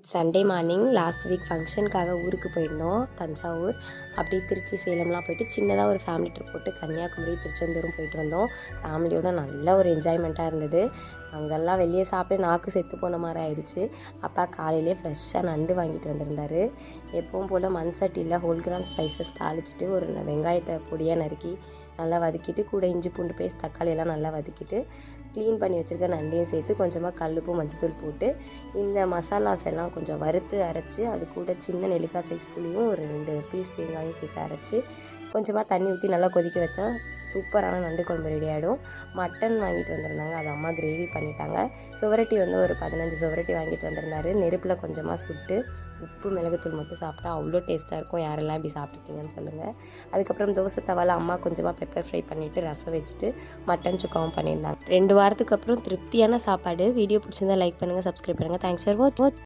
Sunday morning last week ஃபங்க்ஷனுக்காக ஊருக்கு போயிருந்தோம் தஞ்சாவூர். அப்படியே திருச்சி சேலம்லாம் போயிட்டு சின்னதாக ஒரு ஃபேமிலி ட்ரிப் போட்டு கன்னியாகுமரி திருச்செந்தூரும் போயிட்டு வந்தோம். ஃபேமிலியோட நல்ல ஒரு என்ஜாய்மெண்ட்டாக இருந்தது. அங்கெல்லாம் வெளியே சாப்பிட்டு நாக்கு செத்து போன மாதிரி ஆயிடுச்சு. அப்பா காலையிலே ஃப்ரெஷ்ஷாக நண்டு வாங்கிட்டு வந்திருந்தார். எப்பவும் போல் மண் சட்டியில் ஹோல் கிராம் ஸ்பைசஸ் தாளிச்சிட்டு ஒரு வெங்காயத்தை பொடியாக நறுக்கி நல்லா வதக்கிட்டு கூட இஞ்சி பூண்டு பேஸ்ட் தக்காளி எல்லாம் நல்லா வதக்கிட்டு க்ளீன் பண்ணி வச்சுருக்க நண்டையும் சேர்த்து கொஞ்சமாக கல்லுப்பு மஞ்சத்தூள் போட்டு இந்த மசாலாஸ் எல்லாம் கொஞ்சம் வறுத்து அரைச்சி அது கூட சின்ன நெல்லிக்காய் சைஸ் புளியும் ஒரு 2 பீஸ் தேங்காயும் சேர்த்து அரைச்சி கொஞ்சமாக தண்ணி ஊற்றி நல்லா கொதிக்க வச்சா சூப்பரான நண்டு குழம்பு ரெடி ஆகிடும். மட்டன் வாங்கிட்டு வந்திருந்தாங்க, அது அம்மா கிரேவி பண்ணிட்டாங்க. சுவரட்டி ஒரு 15 சுவரட்டி வாங்கிட்டு வந்திருந்தாரு. நெருப்பில் கொஞ்சமாக சுட்டு உப்பு மிளகுத்தூள் மட்டும் சாப்பிட்டா அவ்வளோ டேஸ்ட்டாக இருக்கும். யாரெல்லாம் இப்படி சாப்பிட்ருக்கீங்கன்னு சொல்லுங்கள். அதுக்கப்புறம் தோசை தவாவில் அம்மா கொஞ்சமாக பெப்பர் ஃப்ரை பண்ணிவிட்டு ரசம் வச்சுட்டு மட்டன் சுக்காவும் பண்ணியிருந்தாங்க. 2 வாரத்துக்கு அப்புறம் திருப்தியான சாப்பாடு. வீடியோ பிடிச்சிருந்தா லைக் பண்ணுங்கள், சப்ஸ்கிரைப் பண்ணுங்கள். Thanks for watch.